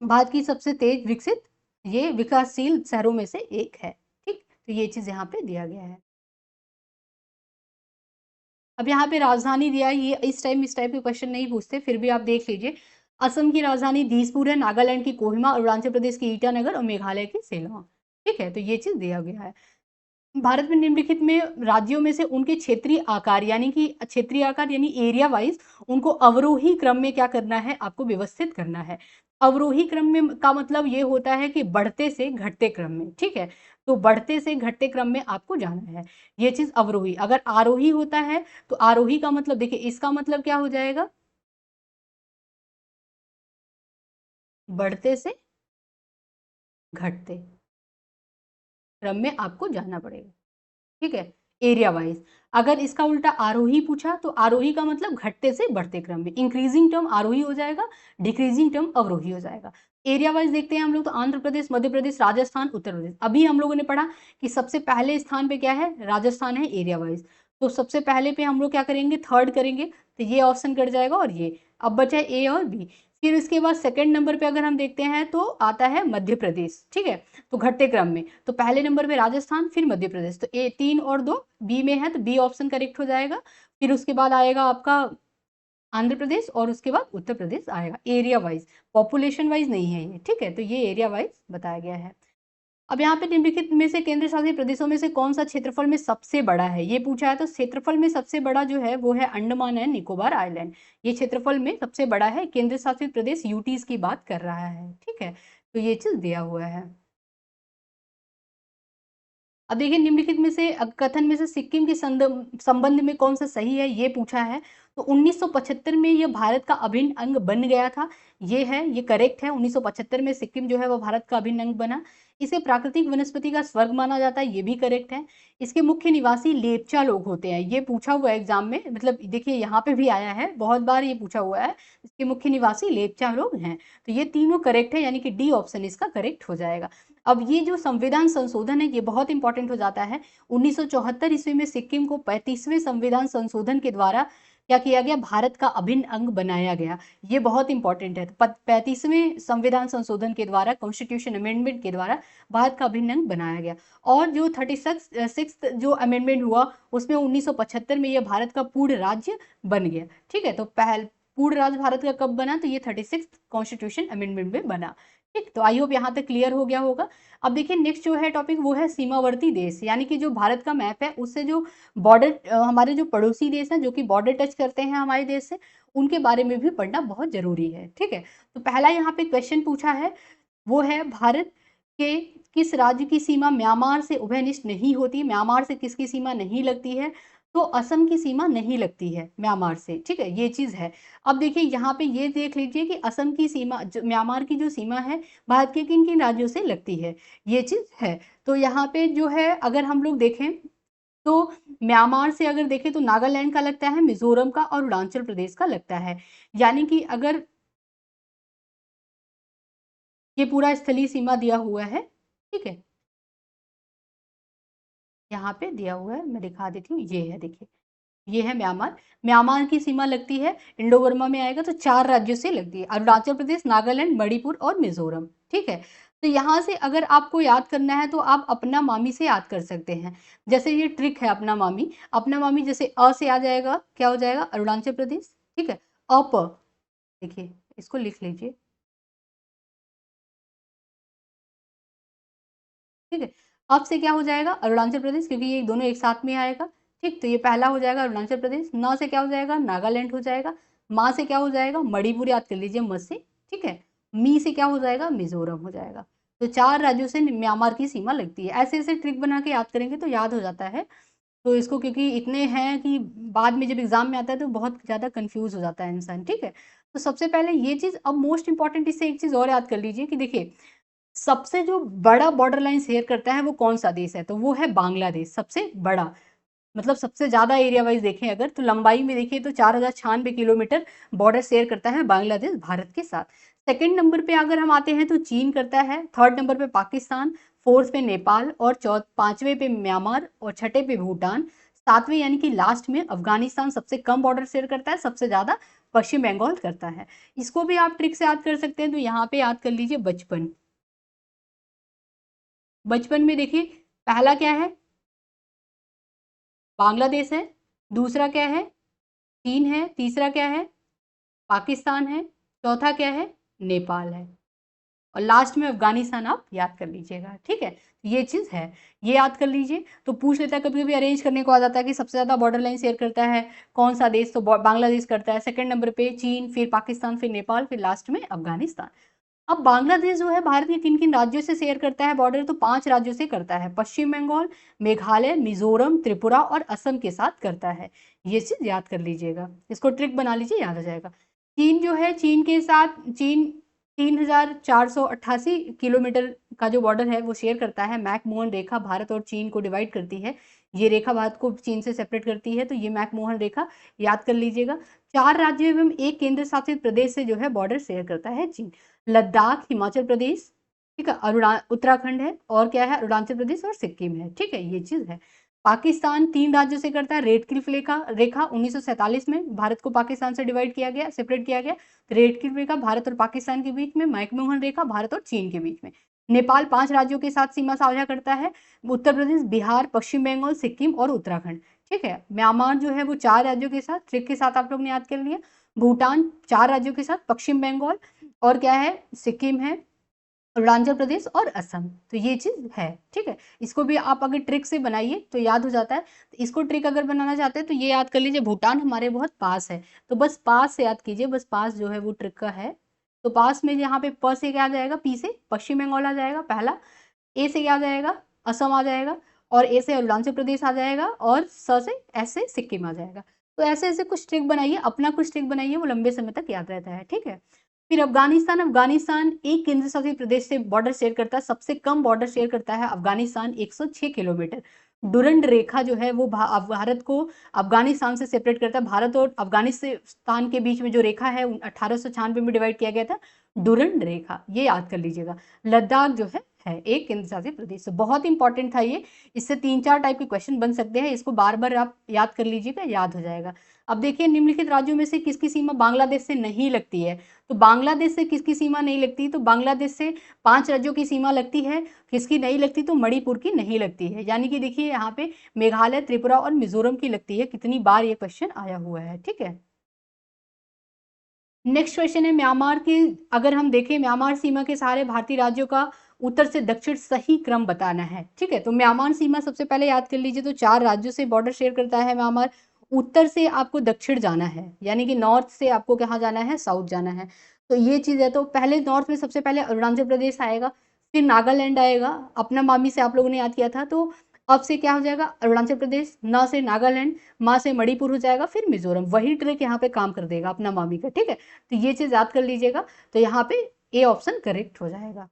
भारत की सबसे तेज विकसित ये विकासशील शहरों में से एक है, ठीक, तो ये चीज यहाँ पे दिया गया है। अब यहाँ पे राजधानी दिया है, ये इस टाइप के क्वेश्चन नहीं पूछते, फिर भी आप देख लीजिए, असम की राजधानी दिसपुर है, नागालैंड की कोहिमा, अरुणाचल प्रदेश की ईटानगर और मेघालय की शिलांग। ठीक है, तो ये चीज दिया गया है। भारत में निम्नलिखित में राज्यों में से उनके क्षेत्रीय आकार, यानी कि क्षेत्रीय आकार यानी एरिया वाइज उनको अवरोही क्रम में क्या करना है, आपको व्यवस्थित करना है। अवरोही क्रम में का मतलब ये होता है कि बढ़ते से घटते क्रम में, ठीक है, तो बढ़ते से घटते क्रम में आपको जाना है, ये चीज अवरोही। अगर आरोही होता है तो आरोही का मतलब देखिए, इसका मतलब क्या हो जाएगा, बढ़ते से घटते क्रम में आपको जाना पड़ेगा, ठीक है, एरिया वाइज। अगर इसका उल्टा आरोही पूछा तो आरोही का मतलब घटते से बढ़ते क्रम में, इंक्रीजिंग टर्म आरोही हो जाएगा, डिक्रीजिंग टर्म अवरोही हो जाएगा। एरिया वाइज देखते हैं हम लोग, तो आंध्र प्रदेश, मध्य प्रदेश, राजस्थान, उत्तर प्रदेश। अभी हम लोगों ने पढ़ा कि सबसे पहले स्थान पे क्या है, राजस्थान है एरिया वाइज, तो सबसे पहले पे हम लोग क्या करेंगे, थर्ड करेंगे, तो ये ऑप्शन कट जाएगा, और ये अब बचा ए और बी। फिर इसके बाद सेकंड नंबर पे अगर हम देखते हैं तो आता है मध्य प्रदेश, ठीक है, तो घटते क्रम में, तो पहले नंबर पे राजस्थान, फिर मध्य प्रदेश, तो ए 3 और 2 बी में है, तो बी ऑप्शन करेक्ट हो जाएगा। फिर उसके बाद आएगा आपका आंध्र प्रदेश, और उसके बाद उत्तर प्रदेश आएगा, एरिया वाइज, पॉपुलेशन वाइज नहीं है ये, ठीक है, तो ये एरिया वाइज बताया गया है। अब यहाँ पे निम्नलिखित में से केंद्र शासित प्रदेशों में से कौन सा क्षेत्रफल में सबसे बड़ा है, ये पूछा है। तो क्षेत्रफल में सबसे बड़ा जो है वो है अंडमान एंड निकोबार आइलैंड, ये क्षेत्रफल में सबसे बड़ा है, केंद्र शासित प्रदेश यूटीज की बात कर रहा है, ठीक है, तो ये चीज दिया हुआ है। अब देखिए निम्नलिखित में से कथन में से सिक्किम के संबंध में कौन सा सही है, ये पूछा है। तो 1975 में ये भारत का अभिन्न अंग बन गया था, ये है, ये करेक्ट है। 1975 में सिक्किम जो है वो भारत का अभिन्न अंग बना। इसे प्राकृतिक वनस्पति का स्वर्ग माना जाता है, ये भी करेक्ट है। इसके मुख्य निवासी लेपचा लोग होते हैं, ये पूछा हुआ है एग्जाम में, मतलब देखिए यहाँ पे भी आया है, बहुत बार ये पूछा हुआ है। इसके मुख्य निवासी लेपचा लोग हैं, तो ये तीनों करेक्ट है, यानी कि डी ऑप्शन इसका करेक्ट हो जाएगा। अब ये जो संविधान संशोधन है ये बहुत इंपॉर्टेंट हो जाता है। 1974 ईस्वी में सिक्किम को 35वें संविधान संशोधन के द्वारा क्या किया गया, भारत का अभिन्न अंग बनाया गया। ये बहुत इंपॉर्टेंट है। 35वें संविधान संशोधन के द्वारा, कॉन्स्टिट्यूशन अमेंडमेंट के द्वारा भारत का अभिन्न अंग बनाया गया। और जो 36 जो अमेंडमेंट हुआ उसमें 1975 में यह भारत का पूर्ण राज्य बन गया। ठीक है, तो पूर्ण राज्य भारत का कब बना, तो ये 36 कॉन्स्टिट्यूशन अमेंडमेंट में बना। ठीक, तो आई होप यहाँ तक क्लियर हो गया होगा। अब देखिए नेक्स्ट जो है टॉपिक वो है सीमावर्ती देश, यानी कि जो भारत का मैप है उससे जो बॉर्डर, हमारे जो पड़ोसी देश हैं जो कि बॉर्डर टच करते हैं हमारे देश से, उनके बारे में भी पढ़ना बहुत जरूरी है। ठीक है, तो पहला यहाँ पे क्वेश्चन पूछा है वो है भारत के किस राज्य की सीमा म्यांमार से उभयनिष्ठ नहीं होती, म्यांमार से किसकी सीमा नहीं लगती है, तो असम की सीमा नहीं लगती है म्यांमार से। ठीक है, ये चीज है। अब देखिए यहाँ पे ये देख लीजिए कि असम की सीमा, म्यांमार की जो सीमा है भारत के किन किन राज्यों से लगती है, ये चीज है। तो यहाँ पे जो है अगर हम लोग देखें तो म्यांमार से अगर देखें तो नागालैंड का लगता है, मिजोरम का और अरुणाचल प्रदेश का लगता है। यानी कि अगर ये पूरा स्थलीय सीमा दिया हुआ है, ठीक है, यहाँ पे दिया हुआ है, मैं दिखा देती हूँ, ये है, देखिए ये है म्यांमार। म्यांमार की सीमा लगती है, इंडो बर्मा में आएगा तो 4 राज्यों से लगती है, अरुणाचल प्रदेश, नागालैंड, मणिपुर और मिजोरम। ठीक है, तो यहाँ से अगर आपको याद करना है तो आप अपना मामी से याद कर सकते हैं। जैसे ये ट्रिक है अपना मामी, अपना मामी जैसे अ से आ जाएगा, क्या हो जाएगा, अरुणाचल प्रदेश। ठीक है, अप, देखिए इसको लिख लीजिए। ठीक है, अब से क्या हो जाएगा, अरुणाचल प्रदेश, क्योंकि ये दोनों एक साथ में आएगा। ठीक, तो ये पहला हो जाएगा अरुणाचल प्रदेश। न से क्या हो जाएगा, नागालैंड हो जाएगा। माँ से क्या हो जाएगा, मणिपुर, याद कर लीजिए म से। ठीक है, मी से क्या हो जाएगा, मिजोरम हो जाएगा। तो 4 राज्यों से म्यांमार की सीमा लगती है। ऐसे ऐसे ट्रिक बना के याद करेंगे तो याद हो जाता है। तो इसको क्योंकि इतने हैं कि बाद में जब एग्जाम में आता है तो बहुत ज़्यादा कंफ्यूज हो जाता है इंसान। ठीक है, तो सबसे पहले ये चीज़, अब मोस्ट इंपॉर्टेंट इससे एक चीज़ और याद कर लीजिए कि देखिए सबसे जो बड़ा बॉर्डर लाइन शेयर करता है वो कौन सा देश है, तो वो है बांग्लादेश, सबसे बड़ा, मतलब सबसे ज्यादा एरिया वाइज देखें अगर तो लंबाई में देखिए तो 4096 किलोमीटर बॉर्डर शेयर करता है बांग्लादेश भारत के साथ। सेकंड नंबर पे अगर हम आते हैं तो चीन करता है, थर्ड नंबर पे पाकिस्तान, फोर्थ पे नेपाल और पांचवे पे म्यांमार और छठे पे भूटान, सातवें यानी कि लास्ट में अफगानिस्तान सबसे कम बॉर्डर शेयर करता है, सबसे ज्यादा पश्चिम बंगाल करता है। इसको भी आप ट्रिक से याद कर सकते हैं, तो यहाँ पे याद कर लीजिए बचपन। बचपन में देखिए पहला क्या है, बांग्लादेश है, दूसरा क्या है, चीन है, तीसरा क्या है, पाकिस्तान है, चौथा क्या है, नेपाल है, और लास्ट में अफगानिस्तान आप याद कर लीजिएगा। ठीक है, ये चीज है, ये याद कर लीजिए। तो पूछ लेता है कभी कभी, अरेंज करने को आ जाता है कि सबसे ज्यादा बॉर्डर लाइन शेयर करता है कौन सा देश, तो बांग्लादेश करता है, सेकंड नंबर पे चीन, फिर पाकिस्तान, फिर नेपाल, फिर लास्ट में अफगानिस्तान। अब बांग्लादेश जो है भारत के किन किन राज्यों से शेयर करता है बॉर्डर, तो 5 राज्यों से करता है, पश्चिम बंगाल, मेघालय, मिजोरम, त्रिपुरा और असम के साथ करता है। ये चीज याद कर लीजिएगा, इसको ट्रिक बना लीजिए, याद आ जाएगा। चीन जो है, चीन के साथ चीन 3488 किलोमीटर का जो बॉर्डर है वो शेयर करता है। मैकमोहन रेखा भारत और चीन को डिवाइड करती है, ये रेखा भारत को चीन से सेपरेट करती है, तो ये मैकमोहन रेखा याद कर लीजिएगा। 4 राज्यों एवं एक केंद्र शासित प्रदेश से जो है बॉर्डर शेयर करता है चीन, लद्दाख, हिमाचल प्रदेश, ठीक है, उत्तराखंड है, और क्या है, अरुणाचल प्रदेश और सिक्किम है। ठीक है, ये चीज है। पाकिस्तान 3 राज्यों से करता है, रेड क्लिफ रेखा रेखा 1947 में भारत को पाकिस्तान से डिवाइड किया गया, सेपरेट किया गया। रेड क्लिफ रेखा भारत और पाकिस्तान के बीच में, मैकमोहन रेखा भारत और चीन के बीच में। नेपाल 5 राज्यों के साथ सीमा साझा करता है, उत्तर प्रदेश, बिहार, पश्चिम बंगाल, सिक्किम और उत्तराखंड। ठीक है, म्यांमार जो है वो 4 राज्यों के साथ, ट्रिक के साथ आप लोग ने याद कर लिया। भूटान 4 राज्यों के साथ, पश्चिम बंगाल और क्या है, सिक्किम है, अरुणाचल प्रदेश और असम। तो ये चीज है। ठीक है, इसको भी आप अगर ट्रिक से बनाइए तो याद हो जाता है। तो इसको ट्रिक अगर बनाना चाहते हैं तो ये याद कर लीजिए, भूटान हमारे बहुत पास है, तो बस पास से याद कीजिए, बस पास जो है वो ट्रिक का है। तो पास में यहाँ पे प से क्या आ जाएगा, पी से पश्चिम बंगाल आ जाएगा पहला, ए से क्या आ जाएगा, असम आ जाएगा, और ए से अरुणाचल प्रदेश आ जाएगा और स से एस से सिक्किम आ जाएगा। तो ऐसे ऐसे कुछ ट्रिक बनाइए, अपना कुछ ट्रिक बनाइए, वो लंबे समय तक याद रहता है, ठीक है। फिर अफगानिस्तान, अफगानिस्तान एक केंद्र शासित प्रदेश से बॉर्डर शेयर करता है, सबसे कम बॉर्डर शेयर करता है अफगानिस्तान 106 किलोमीटर। डुरंड रेखा जो है वो भारत को अफगानिस्तान से सेपरेट करता है। भारत और अफगानिस्तान के बीच में जो रेखा है 1896 में डिवाइड किया गया था, डुरंड रेखा, ये याद कर लीजिएगा। लद्दाख जो है एक केंद्र शासित प्रदेश। तो बहुत इंपॉर्टेंट था ये, इससे 3-4 टाइप के क्वेश्चन बन सकते हैं, इसको बार बार आप याद कर लीजिएगा, याद हो जाएगा। अब देखिए निम्नलिखित राज्यों में से किसकी सीमा बांग्लादेश से नहीं लगती है? तो बांग्लादेश से किसकी सीमा नहीं लगती? तो बांग्लादेश से 5 राज्यों की सीमा लगती है, किसकी नहीं लगती? तो मणिपुर की नहीं लगती है। यानी कि देखिए यहाँ पे मेघालय, त्रिपुरा और मिजोरम की लगती है। कितनी बार ये क्वेश्चन आया हुआ है, ठीक है। नेक्स्ट क्वेश्चन है म्यांमार की, अगर हम देखें म्यांमार सीमा के सारे भारतीय राज्यों का उत्तर से दक्षिण सही क्रम बताना है, ठीक है। तो म्यांमार सीमा सबसे पहले याद कर लीजिए, तो 4 राज्यों से बॉर्डर शेयर करता है म्यांमार। उत्तर से आपको दक्षिण जाना है, यानी कि नॉर्थ से आपको कहाँ जाना है? साउथ जाना है। तो ये चीज़ है, तो पहले नॉर्थ में सबसे पहले अरुणाचल प्रदेश आएगा, फिर नागालैंड आएगा, अपना मामी से आप लोगों ने याद किया था। तो अब से क्या हो जाएगा? अरुणाचल प्रदेश, न से नागालैंड, माँ से मणिपुर हो जाएगा, फिर मिजोरम। वही ट्रिक यहाँ पे काम कर देगा अपना मामी का, ठीक है। तो ये चीज़ याद कर लीजिएगा। तो यहाँ पे ए ऑप्शन करेक्ट हो जाएगा।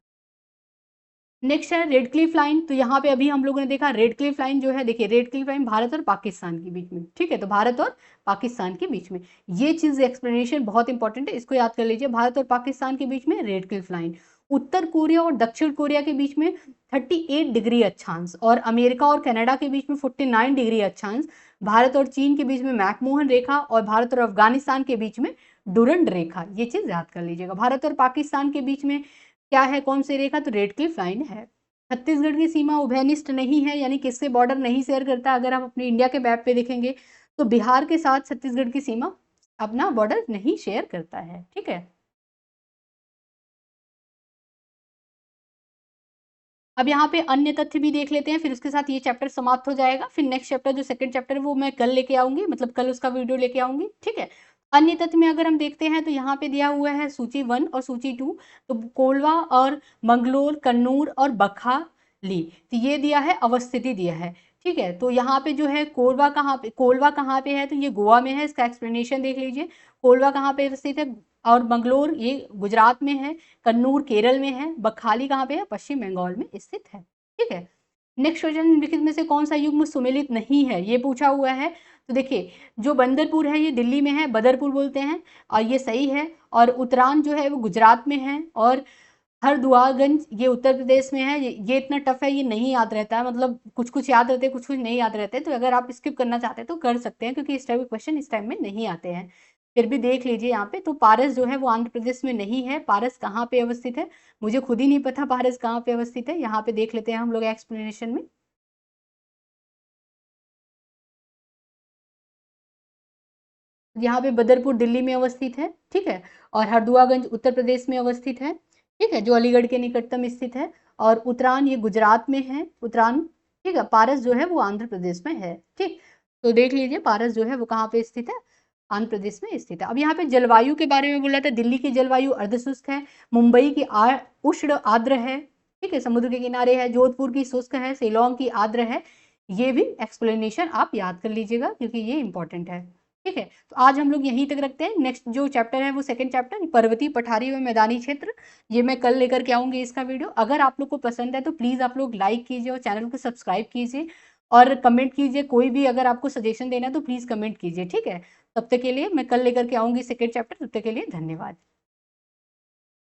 नेक्स्ट है रेड क्लिफ लाइन। तो यहाँ पे अभी हम लोगों ने देखा रेड क्लिफ लाइन जो है, देखिए रेड क्लिफ लाइन भारत और पाकिस्तान के बीच में, ठीक है। तो भारत और पाकिस्तान के बीच में ये चीज़ एक्सप्लेनेशन बहुत इंपॉर्टेंट है, इसको याद कर लीजिए। भारत और पाकिस्तान के बीच में रेड क्लिफ लाइन। उत्तर कोरिया और दक्षिण कोरिया के बीच में 38 डिग्री अक्षांश, और अमेरिका और कनाडा के बीच में 49 डिग्री अक्षांश। भारत और चीन के बीच में मैकमोहन रेखा, और भारत और अफगानिस्तान के बीच में डुरंड रेखा। ये चीज़ याद कर लीजिएगा। भारत और पाकिस्तान के बीच में क्या है, कौन सी रेखा? तो रेड क्लिफ लाइन है। छत्तीसगढ़ की सीमा उभयनिष्ठ नहीं है, यानी किससे बॉर्डर नहीं शेयर करता। अगर आप अपने इंडिया के मैप पे देखेंगे तो बिहार के साथ छत्तीसगढ़ की सीमा अपना बॉर्डर नहीं शेयर करता है, ठीक है। अब यहाँ पे अन्य तथ्य भी देख लेते हैं, फिर उसके साथ ये चैप्टर समाप्त हो जाएगा। फिर नेक्स्ट चैप्टर जो सेकंड चैप्टर है वो मैं कल लेके आऊंगी, मतलब कल उसका वीडियो लेके आऊंगी, ठीक है। अन्य तथ्य में अगर हम देखते हैं तो यहाँ पे दिया हुआ है सूची 1 और सूची 2। तो कोलवा और मंगलोर, कन्नूर और बखाली, तो ये दिया है, अवस्थिति दिया है, ठीक है। तो यहाँ पे जो है कोलवा कहाँ पे है? तो ये गोवा में है, इसका एक्सप्लेनेशन देख लीजिए। कोलवा कहाँ पे स्थित है? और मंगलोर ये गुजरात में है, कन्नूर केरल में है, बखाली कहाँ पे है? पश्चिम बंगाल में स्थित है, ठीक है। नेक्स्ट क्वेश्चन, निम्नलिखित में से कौन सा युग्म सुमेलित नहीं है? ये पूछा हुआ है। तो देखिए जो बंदरपुर है ये दिल्ली में है, बदरपुर बोलते हैं, और ये सही है। और उत्तरायण जो है वो गुजरात में है, और हरदुआगंज ये उत्तर प्रदेश में है। ये इतना टफ है, ये नहीं याद रहता है, मतलब कुछ कुछ याद रहते हैं, कुछ कुछ नहीं याद रहते। तो अगर आप स्किप करना चाहते हैं तो कर सकते हैं, क्योंकि इस टाइप के क्वेश्चन इस टाइम में नहीं आते हैं। फिर भी देख लीजिए यहाँ पे, तो पारस जो है वो आंध्र प्रदेश में नहीं है। पारस कहाँ पे अवस्थित है? मुझे खुद ही नहीं पता पारस कहाँ पे अवस्थित है। यहाँ पे देख लेते हैं हम लोग एक्सप्लेनेशन में। यहाँ पे बदरपुर दिल्ली में अवस्थित है, ठीक है। और हरदुआगंज उत्तर प्रदेश में अवस्थित है, ठीक है, जो अलीगढ़ के निकटतम स्थित है। और उत्तरायण ये गुजरात में है, उत्तरायण, ठीक है। पारस जो है वो आंध्र प्रदेश में है, ठीक। तो देख लीजिए पारस जो है वो कहाँ पे स्थित है? आंध्र प्रदेश में स्थित है। अब यहाँ पे जलवायु के बारे में बोला था, दिल्ली की जलवायु अर्धशुष्क है, मुंबई की उष्ण आर्द्र है, ठीक है, समुद्र के किनारे है, जोधपुर की शुष्क है, शिलोंग की आर्द्र है। ये भी एक्सप्लेनेशन आप याद कर लीजिएगा, क्योंकि ये इंपॉर्टेंट है, ठीक है। तो आज हम लोग यहीं तक रखते हैं। नेक्स्ट जो चैप्टर है वो सेकंड चैप्टर, पर्वतीय, पठारी व मैदानी क्षेत्र, ये मैं कल लेकर के आऊंगी इसका वीडियो। अगर आप लोग को पसंद है तो प्लीज़ आप लोग लाइक कीजिए और चैनल को सब्सक्राइब कीजिए, और कमेंट कीजिए। कोई भी अगर आपको सजेशन देना है तो प्लीज़ कमेंट कीजिए, ठीक है। तब तक के लिए मैं कल लेकर के आऊंगी सेकेंड चैप्टर। तब तक के लिए धन्यवाद।